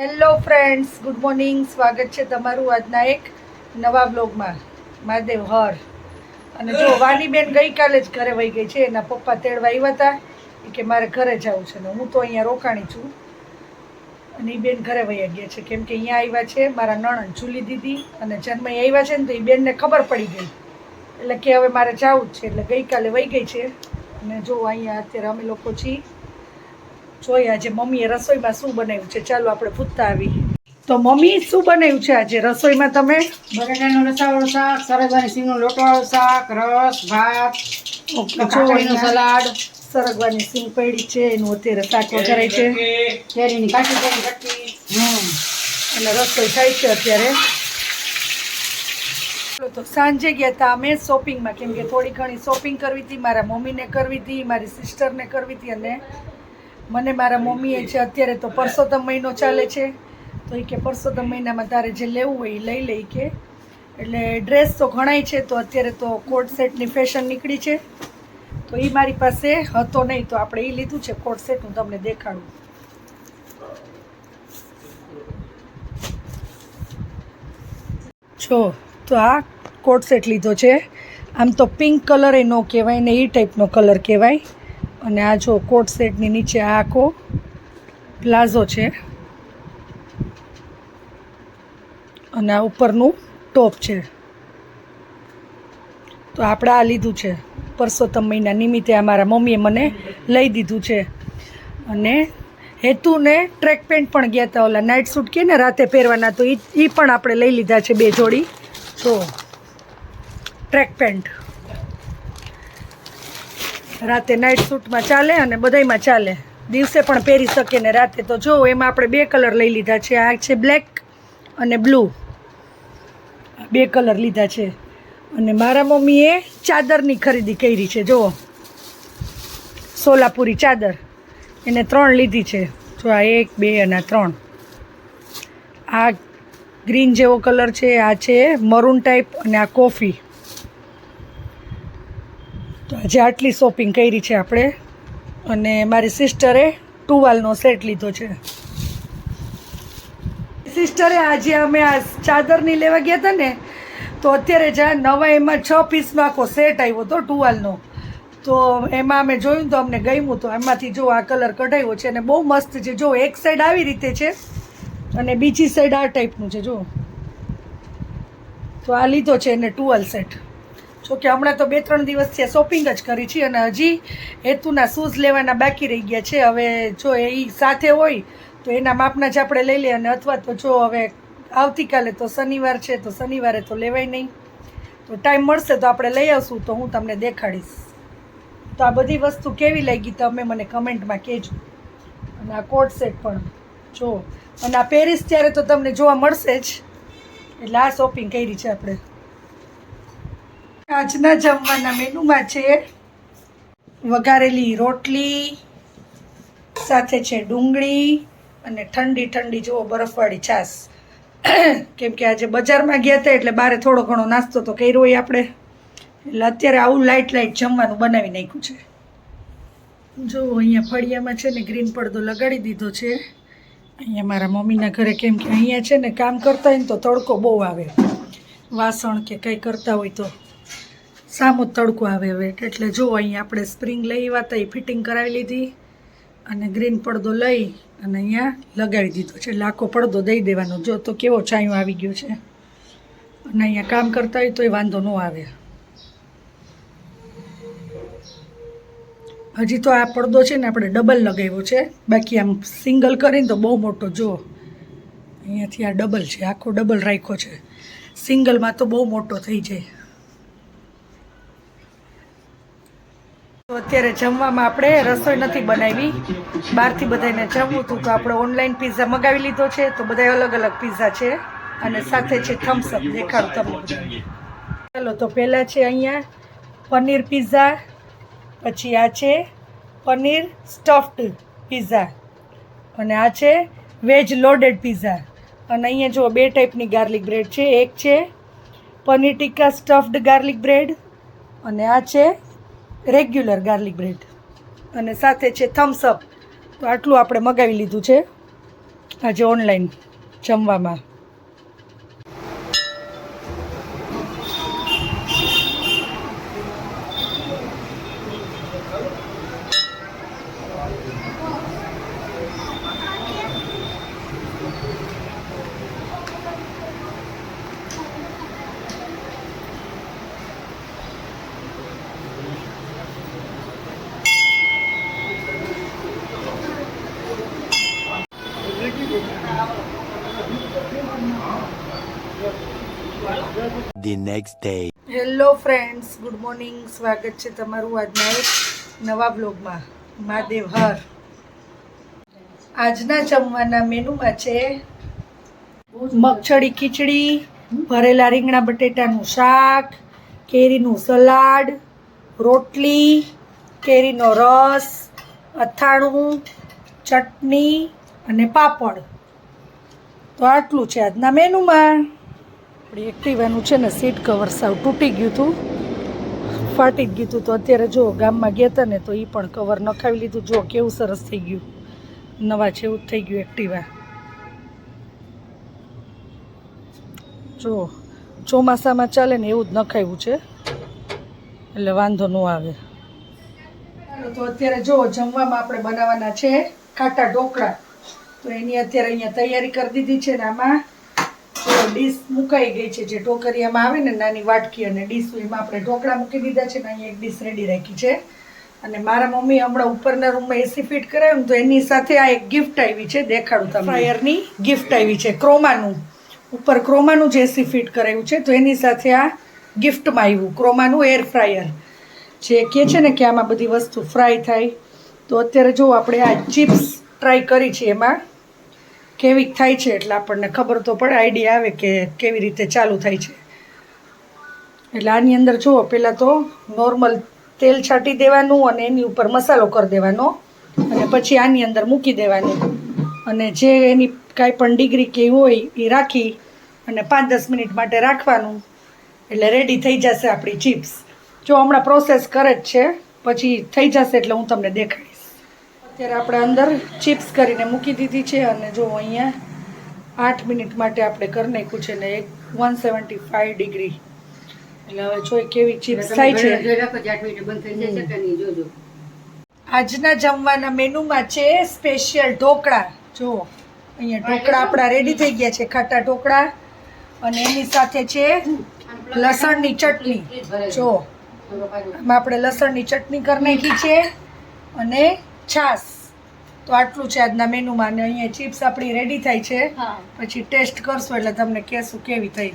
Hello friends, good morning. સ્વાગત છે તમારું આજના એક નવા વ્લોગમાં. મહાદેવ હર. અને જો વાનીબેન ગઈકાલે જ ઘરે વહી ગઈ છે. એના પપ્પા તેડવા આવ્યા હતા કે મારે ઘરે જવું છે ને હું તો અહીંયા રોકાણી છું અને એ બેન ઘરે વહી ગયા છે કેમ કે અહીંયા આવ્યા છે મારા નણંદ જુલી દીદી અને જન્મઈ આવ્યા છે ને તો એ બેનને ખબર પડી ગઈ એટલે કે હવે મારે જવું જ છે એટલે ગઈકાલે વહી ગઈ છે. અને જો અહીંયા અત્યારે અમે લોકો છીએ જોઈએ આજે મમ્મીએ રસોઈમાં શું બનાવ્યું છે. ચાલો આપણે પૂછતા આવી. તો મમ્મી શું બનાવ્યું છે આજે રસોઈમાં? તમે બટાટાનું રસાવાળું શાક, સરગવાની સિંગનું લોટવાળું શાક, રસ, ભાત, કાકડીનું સલાડ, સરગવાની સિંગ પડી છે એનું અત્યારે શાક વઘારાય છે. કેરીની કાચી કેરી કટકી. અને રસોઈ થાય છે અત્યારે. તો સાંજે ગયા હતા અમે શોપિંગમાં કેમ કે થોડી ઘણી શોપિંગ કરવી હતી. મારા મમ્મીને કરવી હતી, મારી સિસ્ટરને કરવી હતી અને મને મારા મમ્મીએ છે અત્યારે તો પરસોત્તમ મહિનો ચાલે છે તો એ કે પરસોત્તમ મહિનામાં તારે જે લેવું હોય એ લઈ લઈ કે એટલે ડ્રેસ તો ઘણાય છે તો અત્યારે તો કોટ સેટની ફેશન નીકળી છે તો એ મારી પાસે હતો નહીં તો આપણે એ લીધું છે કોટ સેટ. હું તમને દેખાડું. જો તો આ કોટ સેટ લીધો છે. આમ તો પિંક કલર એ ન કહેવાય ને એ ટાઈપનો કલર કહેવાય. અને આ જો કોટ સેટની નીચે આ આખો પ્લાઝો છે અને આ ઉપરનું ટોપ છે. તો આપણે આ લીધું છે પરસોત્તમ મહિના નિમિત્તે. આ મારા મમ્મીએ મને લઈ દીધું છે. અને હેતુને ટ્રેક પેન્ટ પણ ગયા હતા, ઓલા નાઇટ સૂટ કહે ને રાતે પહેરવાના, તો એ પણ આપણે લઈ લીધા છે 2 જોડી. તો ટ્રેક પેન્ટ રાતે નાઇટ સૂટમાં ચાલે અને બધાયમાં ચાલે, દિવસે પણ પહેરી શકે ને રાતે. તો જો એમાં આપણે 2 કલર લઈ લીધા છે. આ છે બ્લેક અને બ્લુ, 2 કલર લીધા છે. અને મારા મમ્મીએ ચાદરની ખરીદી કરી છે. જુઓ સોલાપુરી ચાદર એને 3 લીધી છે. જો આ 1 2 અને 3. આ ગ્રીન જેવો કલર છે, આ છે મરૂન ટાઈપ અને આ કોફી. તો આજે આટલી શોપિંગ કરી છે આપણે. અને મારી સિસ્ટરે ટુવાલનો સેટ લીધો છે. સિસ્ટરે આજે અમે આ ચાદરની લેવા ગયા હતા ને તો અત્યારે જ્યાં નવા એમાં 6 પીસનો આખો સેટ આવ્યો હતો ટુવાલનો. તો એમાં અમે જોયું તો અમને ગમ્યું. તો એમાંથી જો આ કલર કઢાવ્યો છે અને બહુ મસ્ત છે. જો એક સાઈડ આવી રીતે છે અને બીજી સાઈડ આ ટાઈપનું છે. જો તો આ લીધો છે એને ટુવાલ સેટ. જો કે હમણાં તો 2-3 દિવસથી શોપિંગ જ કરી છે અને હજી હેતુના શૂઝ લેવાના બાકી રહી ગયા છે. હવે જો એ સાથે હોય તો એના માપના જ આપણે લઈ લઈએ. અને અથવા તો જો હવે આવતીકાલે તો શનિવાર છે તો શનિવારે તો લેવાય નહીં. તો ટાઈમ મળશે તો આપણે લઈ આવશું તો હું તમને દેખાડીશ. તો આ બધી વસ્તુ કેવી લાગી તમે મને કમેન્ટમાં કહેજો. અને આ કોટ સેટ પણ જો અને આ પેરિસ ત્યારે તો તમને જોવા મળશે જ. એટલે આ શોપિંગ કરી છે આપણે. આજના જમવાના મેનુમાં છે વઘારેલી રોટલી, સાથે છે ડુંગળી અને ઠંડી ઠંડી જુઓ બરફવાળી છાશ. કેમ કે આજે બજારમાં ગયા હતા એટલે બારે થોડો ઘણો નાસ્તો તો કર્યો હોય આપણે. એટલે અત્યારે આવું લાઇટ જમવાનું બનાવી નાખ્યું છે. જો અહીંયા ફળિયામાં છે ને ગ્રીન પડદો લગાડી દીધો છે. અહીંયા મારા મમ્મીના ઘરે કેમ કે અહીંયા છે ને કામ કરતા હોય ને તો તડકો બહુ આવે. વાસણ કે કંઈ કરતા હોય તો સામો તડકો આવે હવે. એટલે જો અહીંયા આપણે સ્પ્રિંગ લઈ આવ્યા હતા એ ફિટિંગ કરાવી લીધી અને ગ્રીન પડદો લઈ અને અહીંયા લગાવી દીધો છે. એટલે આખો પડદો દઈ દેવાનો. જો તો કેવો છાંયો આવી ગયો છે. અને અહીંયા કામ કરતા હોય તોય વાંધો ન આવે. હજી તો આ પડદો છે ને આપણે ડબલ લગાવ્યો છે. બાકી આમ સિંગલ કરીને તો બહુ મોટો જો અહીંયાથી આ ડબલ છે, આખો ડબલ રાખ્યો છે. સિંગલમાં તો બહુ મોટો થઈ જાય. તો અત્યારે જમવામાં આપણે રસોઈ નથી બનાવી, બહારથી બધાને જમવું હતું તો આપણે ઓનલાઈન પિઝા મગાવી લીધો છે. તો બધા અલગ અલગ પિઝા છે અને સાથે છે થમ્સઅપ. દેખાડું તમને. ચાલો તો પહેલાં છે અહીંયા પનીર પિઝા, પછી આ છે પનીર સ્ટફ્ડ પિઝા અને આ છે વેજ લોડેડ પિઝા. અને અહીંયા જો 2 ટાઈપની ગાર્લિક બ્રેડ છે. એક છે paneer tikka stuffed garlic bread અને આ છે રેગ્યુલર ગાર્લિક બ્રેડ અને સાથે છે થમ્સઅપ. તો આટલું આપણે મગાવી લીધું છે. આજે ઓનલાઈન જમવામાં. The next day. Hello friends, good morning. સ્વાગત છે તમારું આજના એક નવા બ્લોગમાં. મહાદેવ હર. આજના જમવાના મેનુમાં છે મગચડી ખીચડી, ભરેલા રીંગણા બટેટાનું શાક, કેરીનું સલાડ, રોટલી, કેરીનો રસ, અથાણું, ચટણી અને પાપડ. તો આટલું છે આજના મેનુમાં. આપણી એક્ટિવાનું છે ને સીટ કવર સાવ તૂટી ગયું હતું, ફાટી જ ગયું હતું. તો અત્યારે જો ગામમાં ગયા હતા ને તો એ પણ કવર નખાવી લીધું. જો કેવું સરસ થઈ ગયું, નવા જેવું જ થઈ ગયું એક્ટિવા. જો ચોમાસામાં ચાલે ને એવું જ નખાવ્યું છે એટલે વાંધો ન આવે. તો અત્યારે જો જમવામાં આપણે બનાવવાના છે ખાટા ઢોકળા. તો એની અત્યારે અહીંયા તૈયારી કરી દીધી છે ને આમાં ડીશ મુકાઈ ગઈ છે, જે ઢોકરિયામાં આવે ને નાની વાટકી અને ડીશ, એમાં આપણે ઢોકળા મૂકી દીધા છે ને અહીંયા એક ડીશ રેડી રાખી છે. અને મારા મમ્મી હમણાં ઉપરના રૂમમાં એસી ફિટ કરાવ્યું તો એની સાથે આ એક ગિફ્ટ આવી છે, દેખાડું તમને. ફ્રાયરની ગિફ્ટ આવી છે, ક્રોમાનું. ઉપર ક્રોમાનું જ એસી ફિટ કરાવ્યું છે. તો એની સાથે આ ગિફ્ટમાં આવ્યું ક્રોમાનું એર ફ્રાયર, જે કહે છે ને કે આમાં બધી વસ્તુ ફ્રાય થાય. તો અત્યારે જો આપણે આ ચિપ્સ ટ્રાય કરી છે, એમાં કેવી થાય છે એટલે આપણને ખબર તો પડે, આઈડિયા આવે કે કેવી રીતે ચાલુ થાય છે. એટલે આની અંદર જુઓ, પહેલાં તો નોર્મલ તેલ છાંટી દેવાનું અને એની ઉપર મસાલો કરી દેવાનો અને પછી આની અંદર મૂકી દેવાનું અને જે એની કાંઈ પણ ડિગ્રી કે હોય એ રાખી અને 5-10 મિનિટ માટે રાખવાનું એટલે રેડી થઈ જશે આપણી ચિપ્સ. જો હમણાં પ્રોસેસ કરે જ છે, પછી થઈ જશે એટલે હું તમને દેખાડીશ. અત્યારે આપણે અંદર ચિપ્સ કરીને મૂકી દીધી છે અને જો અહીંયા 8 મિનિટ માટે આપણે કરી નાખ્યું છે ને 175 ડિગ્રી. એટલે હવે જોઈ કેવી ચિપ્સ થાય છે. આજના જમવાના મેનુમાં છે સ્પેશિયલ ઢોકળા. જો અહીંયા ઢોકળા આપણા રેડી થઈ ગયા છે, ખાટા ઢોકળા. અને એની સાથે છે લસણની ચટણી. જો આમાં આપણે લસણની ચટણી કરી નાખી છે અને છાશ. તો આટલું છે આજના મેનુમાં. અને અહીંયા ચિપ્સ આપણી રેડી થાય છે, પછી ટેસ્ટ કરશું એટલે તમને કહેશું કેવી થઈ.